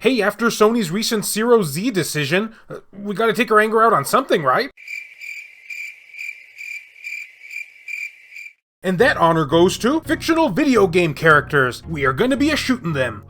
Hey, after Sony's recent Zero Z decision, we gotta take our anger out on something, right? And that honor goes to fictional video game characters. We are gonna be a-shooting them.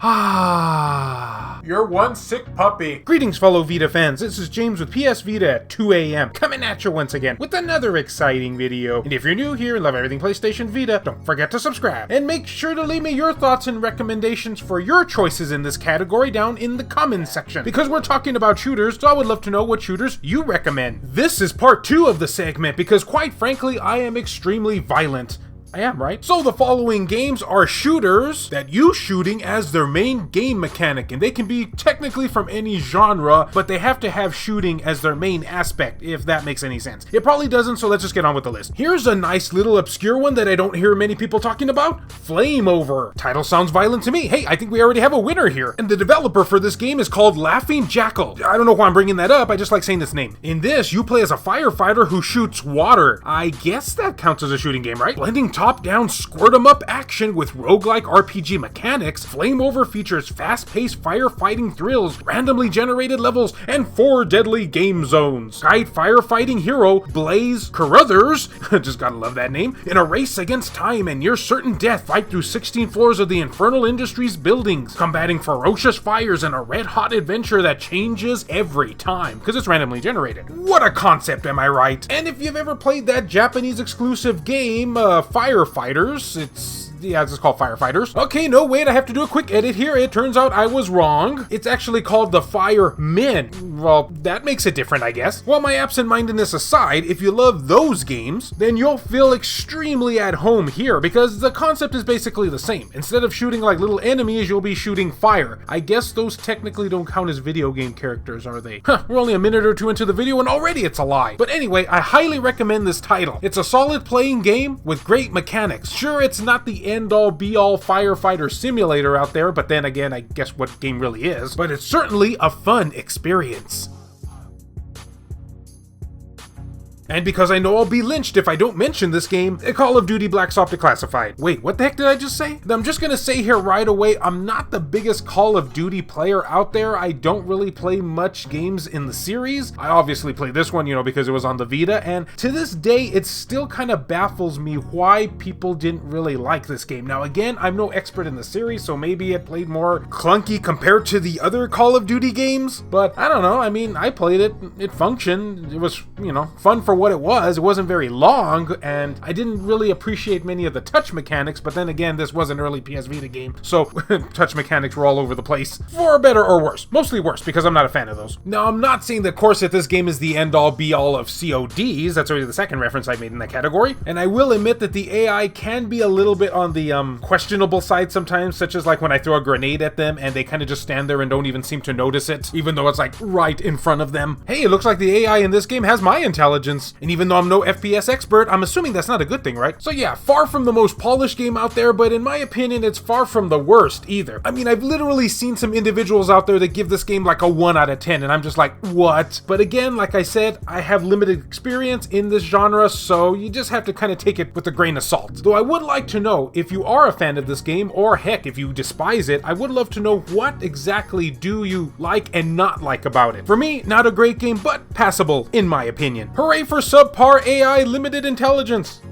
You're one sick puppy. Greetings, fellow Vita fans. This is James with PS Vita at 2 a.m. coming at you once again with another exciting video. And if you're new here and love everything PlayStation Vita, don't forget to subscribe. And make sure to leave me your thoughts and recommendations for your choices in this category down in the comments section. Because we're talking about shooters, so I would love to know what shooters you recommend. This is part 2 of the segment because quite frankly, I am extremely violent. I am, right? So the following games are shooters that use shooting as their main game mechanic, and they can be technically from any genre, but they have to have shooting as their main aspect, if that makes any sense. It probably doesn't, so let's just get on with the list. Here's a nice little obscure one that I don't hear many people talking about, Flame Over. Title sounds violent to me. Hey, I think we already have a winner here. And the developer for this game is called Laughing Jackal. I don't know why I'm bringing that up, I just like saying this name. In this, you play as a firefighter who shoots water. I guess that counts as a shooting game, right? Blending top-down squirt-em-up action with roguelike RPG mechanics, Flame Over features fast-paced firefighting thrills, randomly generated levels, and 4 deadly game zones. Guide firefighting hero Blaze Carruthers, just gotta love that name, in a race against time and near certain death, fight through 16 floors of the Infernal Industries buildings, combating ferocious fires in a red-hot adventure that changes every time, because it's randomly generated. What a concept, am I right? And if you've ever played that Japanese exclusive game, Firefighters, it's called Firefighters. Okay, no, wait, I have to do a quick edit here. It turns out I was wrong. It's actually called the Firemen. Well, that makes it different, I guess. Well, my absent-mindedness aside, if you love those games, then you'll feel extremely at home here, because the concept is basically the same. Instead of shooting like little enemies, you'll be shooting fire. I guess those technically don't count as video game characters, are they? We're only a minute or two into the video and already it's a lie. But anyway, I highly recommend this title. It's a solid playing game with great mechanics. Sure, it's not the end-all be-all firefighter simulator out there, but then again, I guess what game really is, but it's certainly a fun experience. And because I know I'll be lynched if I don't mention this game, Call of Duty Black Ops Declassified. Wait, what the heck did I just say? I'm just gonna say here right away, I'm not the biggest Call of Duty player out there. I don't really play much games in the series. I obviously played this one, because it was on the Vita, and to this day, it still kind of baffles me why people didn't really like this game. Now again, I'm no expert in the series, so maybe it played more clunky compared to the other Call of Duty games, but I don't know. I mean, I played it, it functioned, it was, fun for what it was. It wasn't very long, and I didn't really appreciate many of the touch mechanics, but then again, this was an early PS Vita game, so touch mechanics were all over the place, for better or worse. Mostly worse, because I'm not a fan of those. Now, I'm not saying, of course, that this game is the end-all be-all of CODs, that's already the second reference I made in that category, and I will admit that the AI can be a little bit on the questionable side sometimes, such as like when I throw a grenade at them, and they kind of just stand there and don't even seem to notice it, even though it's like right in front of them. Hey, it looks like the AI in this game has my intelligence. And even though I'm no FPS expert, I'm assuming that's not a good thing, right? So yeah, far from the most polished game out there, but in my opinion, it's far from the worst either. I mean, I've literally seen some individuals out there that give this game like a 1 out of 10, and I'm just like, what? But again, like I said, I have limited experience in this genre, so you just have to kind of take it with a grain of salt. Though I would like to know, if you are a fan of this game, or heck, if you despise it, I would love to know what exactly do you like and not like about it. For me, not a great game, but passable, in my opinion. Hooray for subpar AI limited intelligence.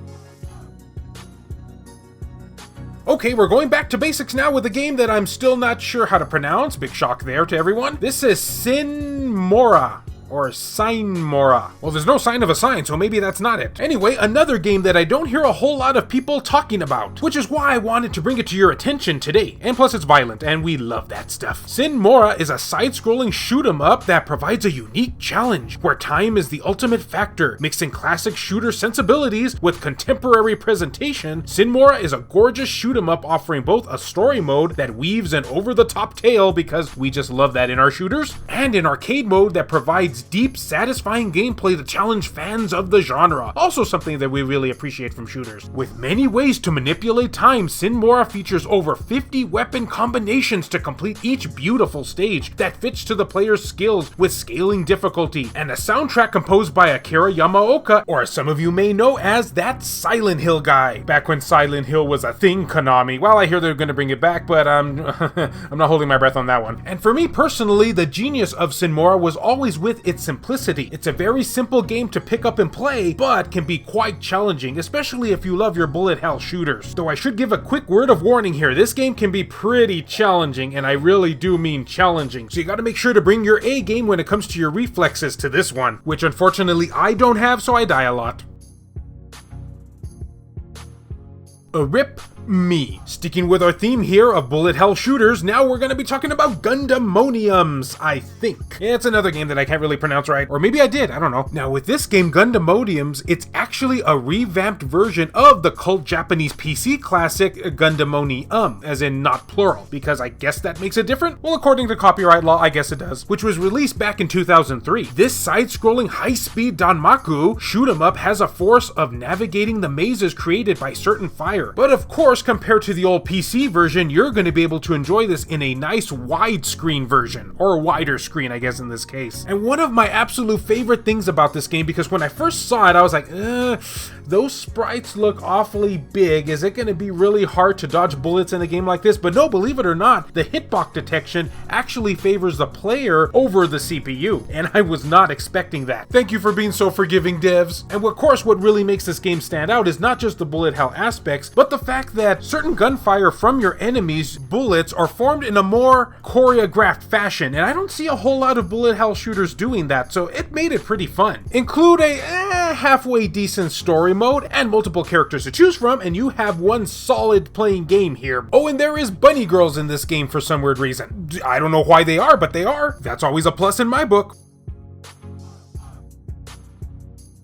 Okay, we're going back to basics now with a game that I'm still not sure how to pronounce. Big shock there to everyone. This is Synmora. Or Sine Mora. Well, there's no sign of a sign, so maybe that's not it. Anyway, another game that I don't hear a whole lot of people talking about, which is why I wanted to bring it to your attention today. And plus it's violent, and we love that stuff. Synmora is a side-scrolling shoot-'em-up that provides a unique challenge, where time is the ultimate factor, mixing classic shooter sensibilities with contemporary presentation. Synmora is a gorgeous shoot-'em-up offering both a story mode that weaves an over-the-top tale, because we just love that in our shooters, and an arcade mode that provides its deep, satisfying gameplay to challenge fans of the genre. Also something that we really appreciate from shooters. With many ways to manipulate time, Synmora features over 50 weapon combinations to complete each beautiful stage that fits to the player's skills with scaling difficulty, and a soundtrack composed by Akira Yamaoka, or as some of you may know as that Silent Hill guy. Back when Silent Hill was a thing, Konami. Well, I hear they're gonna bring it back, but I'm not holding my breath on that one. And for me personally, the genius of Synmora was always with its simplicity. It's a very simple game to pick up and play, but can be quite challenging, especially if you love your bullet hell shooters. Though I should give a quick word of warning here, this game can be pretty challenging, and I really do mean challenging. So you gotta make sure to bring your A game when it comes to your reflexes to this one, which unfortunately I don't have, so I die a lot. Rip me. Sticking with our theme here of bullet hell shooters, now we're going to be talking about Gundamoniums, I think. It's another game that I can't really pronounce right, or maybe I did, I don't know. Now with this game, Gundamodiums, it's actually a revamped version of the cult Japanese PC classic Gundamonium, as in not plural, because I guess that makes it different? Well, according to copyright law, I guess it does, which was released back in 2003. This side-scrolling high-speed danmaku shoot-'em-up has a force of navigating the mazes created by certain fire, but of course, compared to the old PC version, you're going to be able to enjoy this in a nice widescreen version, or a wider screen, I guess in this case. And one of my absolute favorite things about this game, because when I first saw it, I was like, those sprites look awfully big. Is it going to be really hard to dodge bullets in a game like this? But no, believe it or not, the hitbox detection actually favors the player over the CPU, and I was not expecting that. Thank you for being so forgiving, devs. And of course, what really makes this game stand out is not just the bullet hell aspects, but the fact that certain gunfire from your enemies' bullets are formed in a more choreographed fashion, and I don't see a whole lot of bullet hell shooters doing that, so it made it pretty fun. Include a halfway decent story mode and multiple characters to choose from, and you have one solid playing game here. Oh, and there is bunny girls in this game for some weird reason. I don't know why they are, but they are. That's always a plus in my book.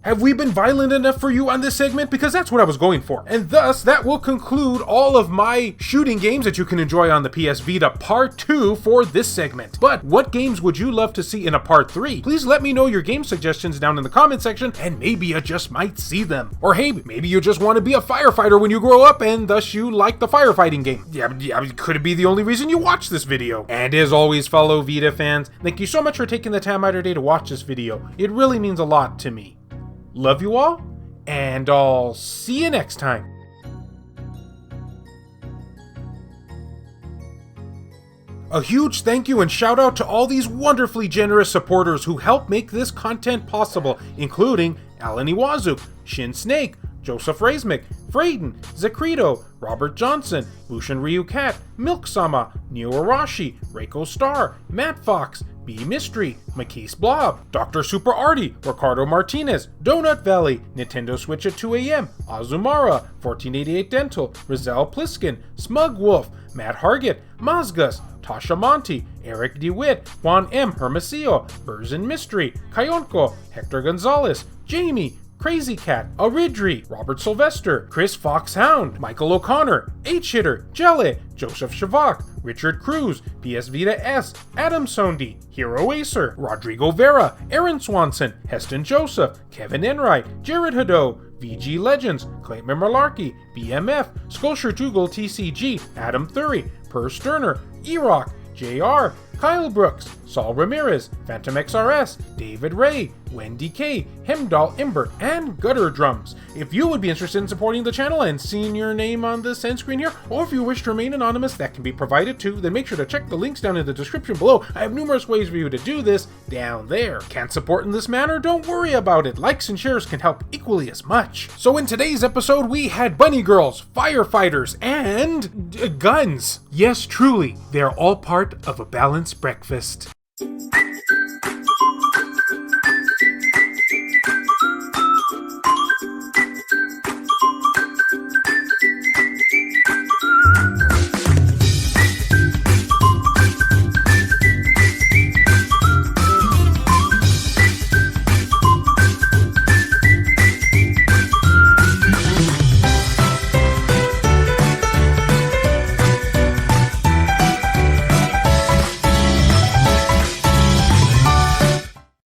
Have we been violent enough for you on this segment? Because that's what I was going for. And thus, that will conclude all of my shooting games that you can enjoy on the PS Vita Part 2 for this segment. But what games would you love to see in a Part 3? Please let me know your game suggestions down in the comment section, and maybe I just might see them. Or hey, maybe you just want to be a firefighter when you grow up, and thus you like the firefighting game. Yeah, could it be the only reason you watch this video? And as always, fellow Vita fans, thank you so much for taking the time out of your day to watch this video. It really means a lot to me. Love you all, and I'll see you next time. A huge thank you and shout out to all these wonderfully generous supporters who help make this content possible, including Alan Iwazuk, Shin Snake, Joseph Razmik, Frayden, Zekrito, Robert Johnson, Bushin Ryu Cat, Milk Sama, Neo Arashi, Reiko Star, Matt Fox, B Mystery, Makis Blob, Dr. Super Artie, Ricardo Martinez, Donut Valley, Nintendo Switch at 2 AM, Azumara, 1488 Dental, Rizal Pliskin, Smug Wolf, Matt Hargett, Mazgus, Tasha Monty, Eric DeWitt, Juan M. Hermosillo, Burzin Mystery, Kayonko, Hector Gonzalez, Jamie, Crazy Cat, Aridri, Robert Sylvester, Chris Foxhound, Michael O'Connor, H-Hitter, Jelly, Joseph Shavak, Richard Cruz, PS Vita S, Adam Sondi, Hero Acer, Rodrigo Vera, Aaron Swanson, Heston Joseph, Kevin Enright, Jared Hado, VG Legends, Clayton Malarkey, BMF, Sculpture Dougal TCG, Adam Thury, Per Sterner, E-Rock, JR, Kyle Brooks, Saul Ramirez, Phantom XRS, David Ray, Wendy K, Hemdall Imber, and Gutter Drums. If you would be interested in supporting the channel and seeing your name on this end screen here, or if you wish to remain anonymous, that can be provided too, then make sure to check the links down in the description below. I have numerous ways for you to do this down there. Can't support in this manner? Don't worry about it. Likes and shares can help equally as much. So in today's episode, we had bunny girls, firefighters, and guns. Yes, truly, they are all part of a balanced breakfast.